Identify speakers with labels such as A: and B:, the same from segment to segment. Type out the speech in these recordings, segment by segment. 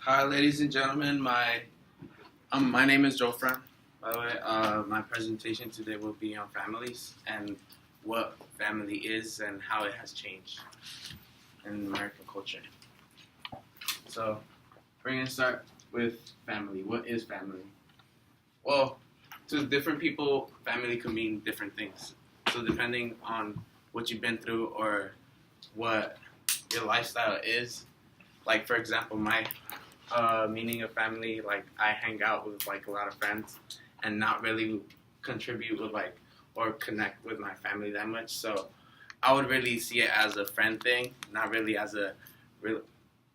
A: Hi, ladies and gentlemen. My name is Joefran. By the way, my presentation today will be on families and what family is and how it has changed in American culture. So, we're gonna start with family. What is family? Well, to different people, family could mean different things. So, depending on what you've been through or what your lifestyle is, like for example, my meaning of family, like I hang out with like a lot of friends and not really contribute with like or connect with my family that much. So I would really see it as a friend thing, not really as a real.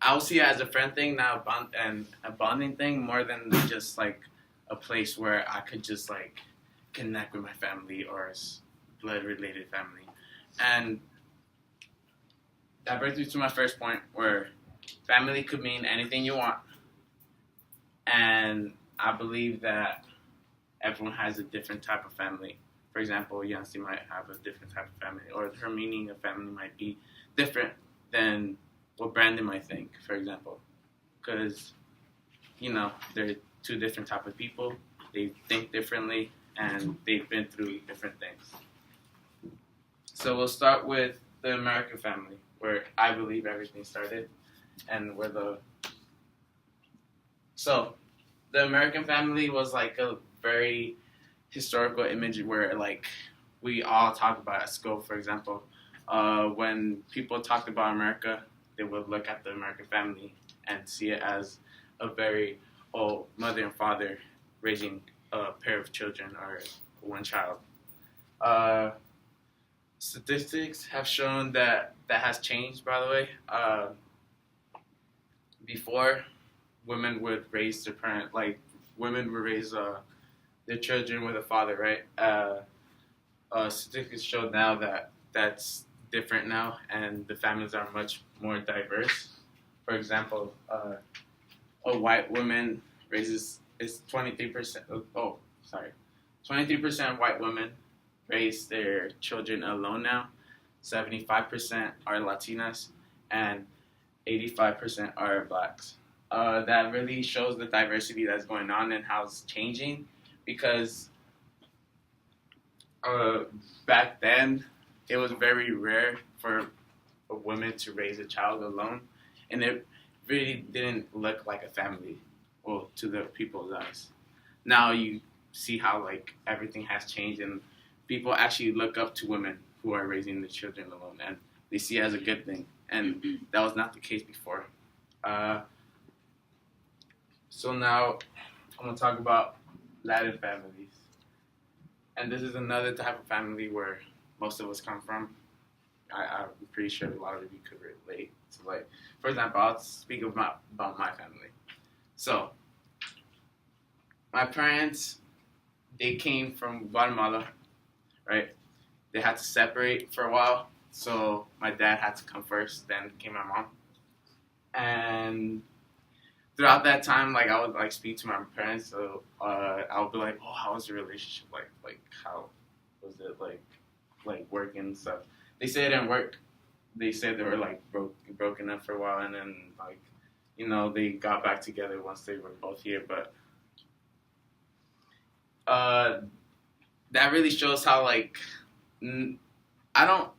A: I'll see it as a friend thing, not a bonding thing, more than just like a place where I could just like connect with my family or blood related family. And that brings me to my first point, where family could mean anything you want, and I believe that everyone has a different type of family. For example, Yancy might have a different type of family, or her meaning of family might be different than what Brandon might think, for example. Because, they're two different type of people. They think differently, and they've been through different things. So we'll start with the American family, where I believe everything started, and where the American family was like a very historical image where like we all talk about at school. For example, when people talked about America, they would look at the American family and see it as a very old mother and father raising a pair of children or one child. Uh, Statistics have shown that that has changed. By the way, before women would raise their parent, like women would raise their children with a father, right? Statistics show now that that's different now, and the families are much more diverse. For example, a white woman raises is 23%. Oh, sorry, 23% white women raise their children alone now. 75% are Latinas, and 85% are blacks. That really shows the diversity that's going on and how it's changing, because uh, back then it was very rare for a woman to raise a child alone, and it really didn't look like a family, well, to the people's eyes. Now you see how like everything has changed, and people actually look up to women who are raising the children alone, and they see it as a good thing, and that was not the case before. Uh, so now I'm gonna talk about Latin families, and this is another type of family where most of us come from. I'm pretty sure a lot of you could relate to, like, for example, I'll speak about my family. So my parents, they came from Guatemala, right? They had to separate for a while, so my dad had to come first, then came my mom. And throughout that time, like I would like speak to my parents, so I would be like, "Oh, how was your relationship like? Like how was it like working and stuff?" They said it didn't work. They said they were like broken up for a while, and then like they got back together once they were both here. But uh, that really shows how like I don't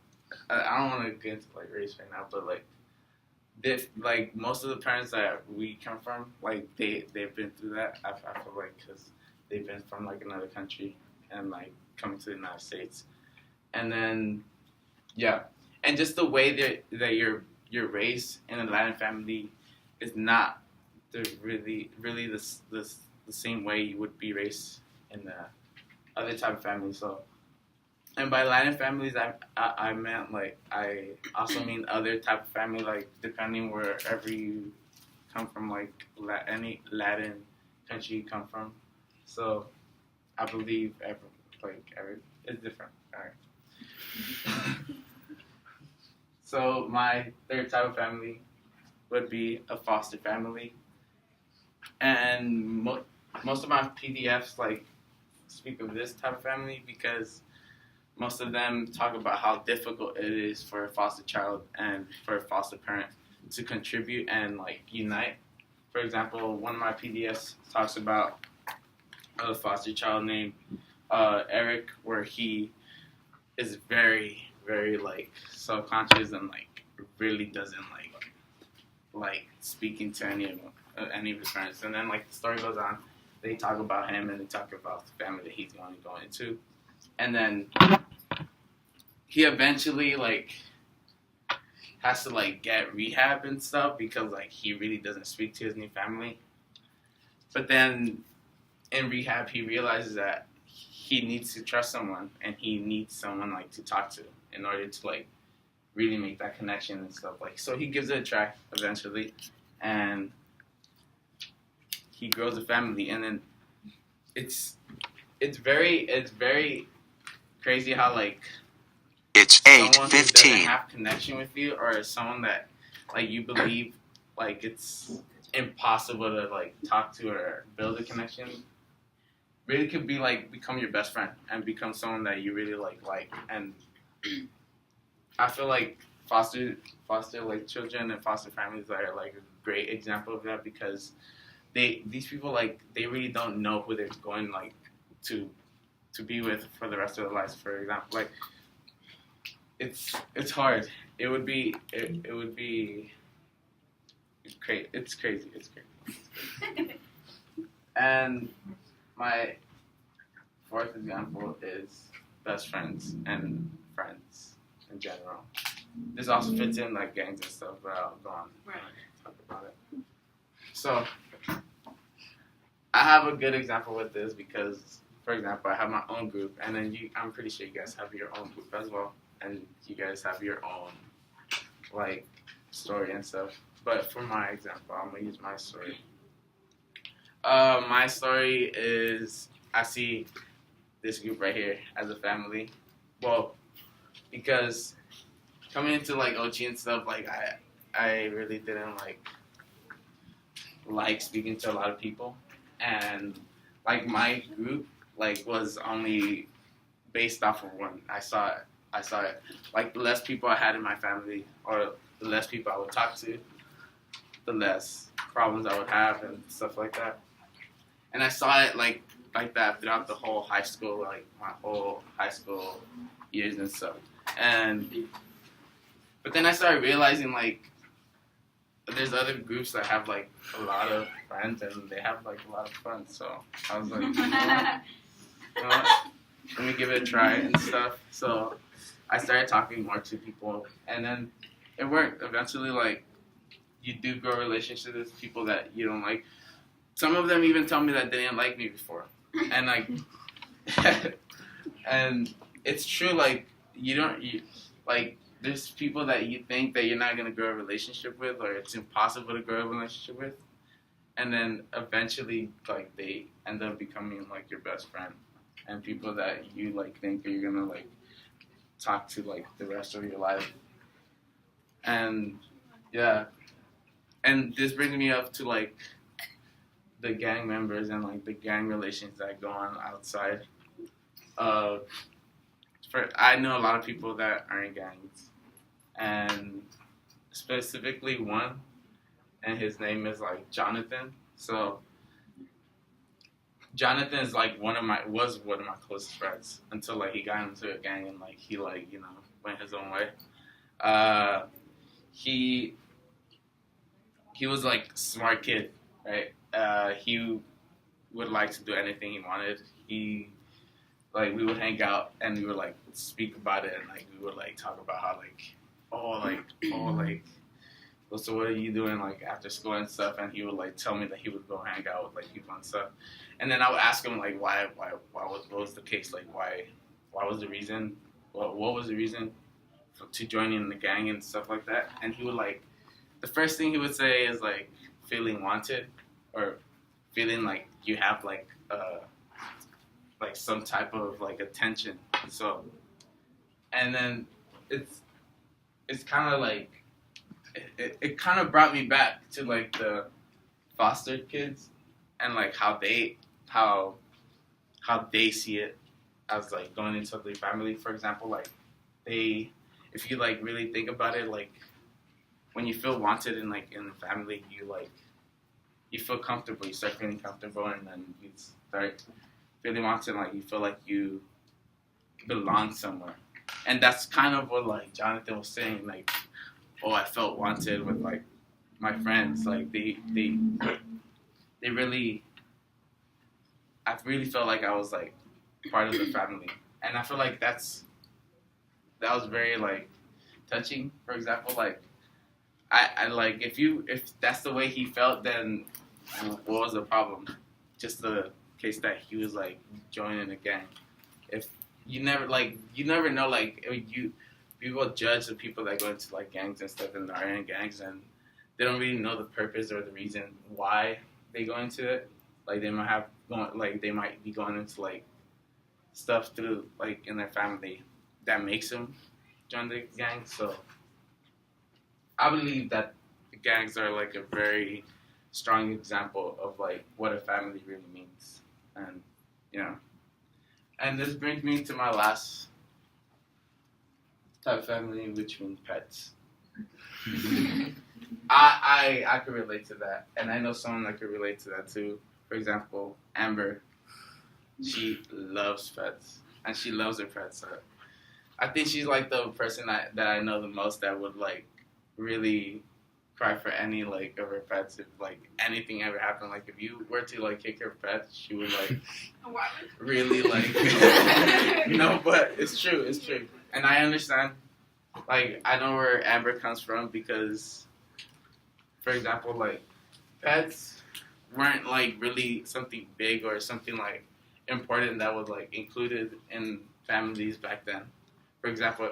A: I don't want to get into like race right now, but like like most of the parents that we come from, like they've been through that. I feel like because they've been from like another country and like coming to the United States, and then yeah, and just the way that you're raised in a Latin family is not the really the same way you would be raised in the other type of family. So, and by Latin families, I meant like I also mean other type of family, like depending wherever you come from, like any Latin country you come from. So I believe every it's different. All right. So my third type of family would be a foster family, and most of my PDFs like speak of this type of family because most of them talk about how difficult it is for a foster child and for a foster parent to contribute and like unite. for example, one of my PDS talks about a foster child named Eric, where he is very, very like self-conscious and like really doesn't like speaking to any of his friends. And then like the story goes on, they talk about him and they talk about the family that he's going to go into, and then he eventually like has to like get rehab and stuff because like he really doesn't speak to his new family. But then in rehab, he realizes that he needs to trust someone and he needs someone like to talk to in order to like really make that connection and stuff. Like, so he gives it a try eventually, and he grows a family. And then it's very crazy how like
B: it's
A: someone who doesn't
B: 8:15.
A: have connection with you, or someone that like you believe like it's impossible to like talk to or build a connection, really could be like become your best friend and become someone that you really like. And I feel like foster like children and foster families are like a great example of that, because these people like they really don't know who they're going like to be with for the rest of their lives. For example, like it's hard. It would be crazy. It's crazy. And my fourth example is best friends and friends in general. This also fits in like gangs and stuff, but I'll go on and talk about it. So I have a good example with this because, for example, I have my own group, and then I'm pretty sure you guys have your own group as well, and you guys have your own like story and stuff. But for my example, I'm gonna use my story. My story is I see this group right here as a family. Well, because coming into like OG and stuff, like I really didn't like speaking to a lot of people, and like my group like was only based off of one. I saw it. Like the less people I had in my family, or the less people I would talk to, the less problems I would have and stuff like that. And I saw it like that throughout the whole high school, like my whole high school years and stuff. But then I started realizing like there's other groups that have like a lot of friends and they have like a lot of fun. So I was like, you know what? Let me give it a try and stuff. So I started talking more to people, and then it worked. Eventually, like you do grow relationships with people that you don't like. Some of them even tell me that they didn't like me before, and like, and it's true. Like like there's people that you think that you're not gonna grow a relationship with, or it's impossible to grow a relationship with, and then eventually, like they end up becoming like your best friend, and people that you like think that you're gonna like talk to like the rest of your life. And yeah, and this brings me up to like the gang members and like the gang relations that go on outside. I know a lot of people that are in gangs, and specifically one, and his name is like Jonathan. So Jonathan is like was one of my closest friends until like he got into a gang and like he like went his own way. He was like a smart kid, right? He would like to do anything he wanted. We would hang out and we would like speak about it, and like we would like talk about how so what are you doing like after school and stuff, and he would like tell me that he would go hang out with like people and stuff, and then I would ask him like what was the case, like what was the reason, what was the reason to joining the gang and stuff like that, and he would like the first thing he would say is like feeling wanted, or feeling like you have like some type of like attention. So, and then it's kind of like it kind of brought me back to like the foster kids and like how they see it as like going into the family. For example, like if you like really think about it, like when you feel wanted in the family, you feel comfortable. You start feeling comfortable, and then you start feeling wanted. Like you feel like you belong somewhere, and that's kind of what like Jonathan was saying. Like, oh, I felt wanted with like my friends. Like they really, I really felt like I was like part of the family, and I feel like that was very like touching. For example, like I like if that's the way he felt, then what was the problem? Just the case that he was like joining a gang. If you never know like you people judge the people that go into like gangs and stuff and are in gangs and they don't really know the purpose or the reason why they go into it. Like they might be going into like stuff through like in their family that makes them join the gang. So I believe that the gangs are like a very strong example of like what a family really means, and you know. And this brings me to my last type of family, which means pets. I could relate to that, and I know someone that could relate to that too. For example, Amber, she loves pets, and she loves her pets. So I think she's like the person that I know the most that would like really cry for any like of her pets if like anything ever happened. Like if you were to like kick her pets, she would like really like but it's true, and I understand. Like I know where Amber comes from because, for example, like pets weren't like really something big or something like important that was like included in families back then. For example,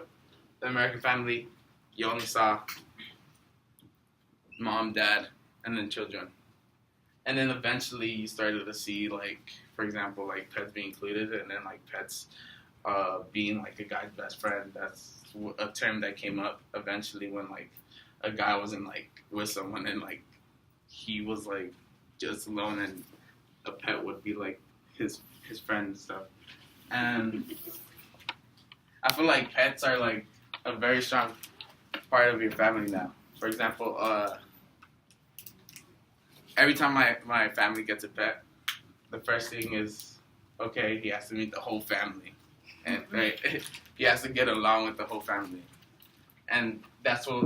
A: the American family, you only saw mom, dad, and then children. And then eventually you started to see like, for example, like pets being included and then like pets being like a guy's best friend. That's a term that came up eventually when like a guy wasn't like with someone and like he was like just alone and a pet would be like his friend and stuff. And I feel like pets are like a very strong part of your family now. For example, every time my family gets a pet, the first thing is, okay, he has to meet the whole family. And right, he has to get along with the whole family. And that's what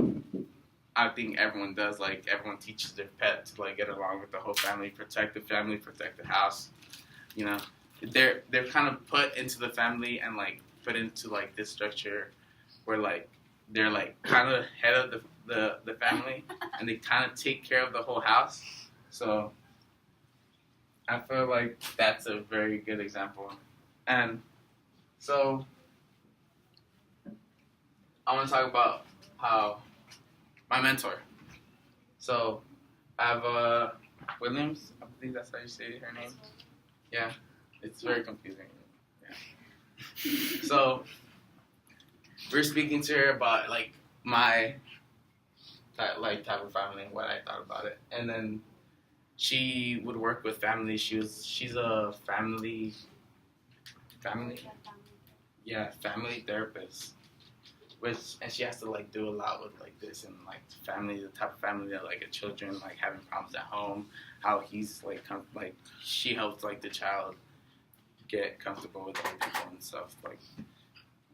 A: I think everyone does. Like, everyone teaches their pet to, like, get along with the whole family, protect the house. You know, they're kind of put into the family and, like, put into, like, this structure where, like, they're, like, kind of head of the family, and they kind of take care of the whole house. So I feel like that's a very good example. And so I want to talk about how my mentor. So I have Williams. I believe that's how you say her name. Yeah, it's very confusing. Yeah. So we're speaking to her about like my type of family and what I thought about it, and then she would work with families. She's a family therapist. And she has to like do a lot with like this and like family, the type of family that like a children like having problems at home, how he's like she helps like the child get comfortable with other people and stuff. Like,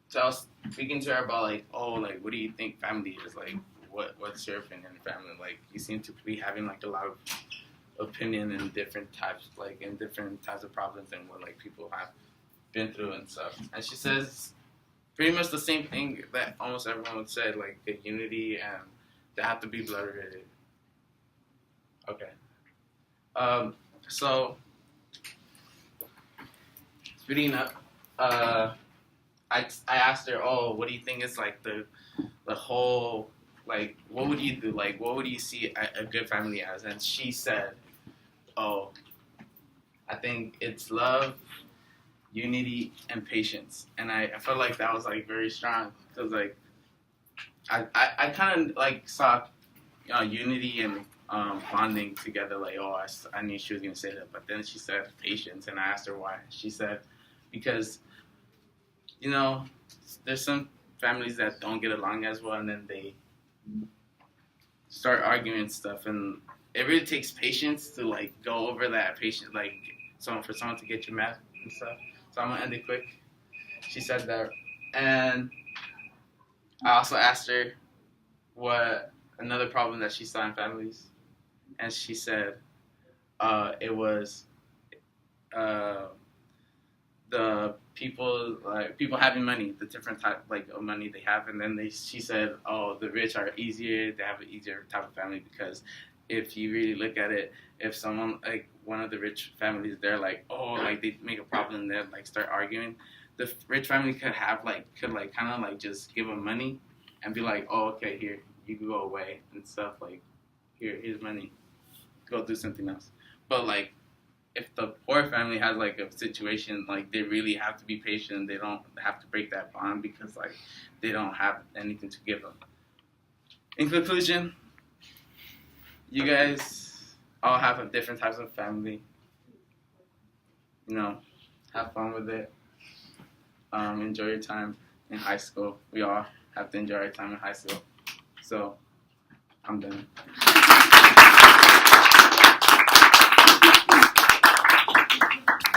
A: so I was speaking to her about like, oh, like what do you think family is? Like what's your opinion on family? Like you seem to be having like a lot of opinion in different types of problems and what like people have been through and stuff. And she says pretty much the same thing that almost everyone would say, like the unity and they have to be blood related. Okay. So speeding up, I asked her, oh, what do you think is like the whole, like, what would you do? Like, what would you see a good family as? And she said, oh, I think it's love, unity, and patience. And I felt like that was like very strong because like I kind of like saw unity and bonding together. Like, oh, I knew she was gonna say that, but then she said patience, and I asked her why. She said because there's some families that don't get along as well, and then start arguing and stuff, and it really takes patience to like go over that patient like for someone to get you mad and stuff. So I'm gonna end it quick. She said that, and I also asked her what another problem that she saw in families, and she said it was the people having money, the different type of money they have, and then she said, oh, the rich are easier, they have an easier type of family because if you really look at it, if someone like one of the rich families, they're like, oh, like they make a problem and they like start arguing, the rich family could kind of like just give them money and be like, oh, okay, here you can go away and stuff, like here's money, go do something else. But like if the poor family has like a situation, like they really have to be patient. They don't have to break that bond because like they don't have anything to give them. In conclusion, you guys all have different types of family. You know, have fun with it. Enjoy your time in high school. We all have to enjoy our time in high school. So, I'm done.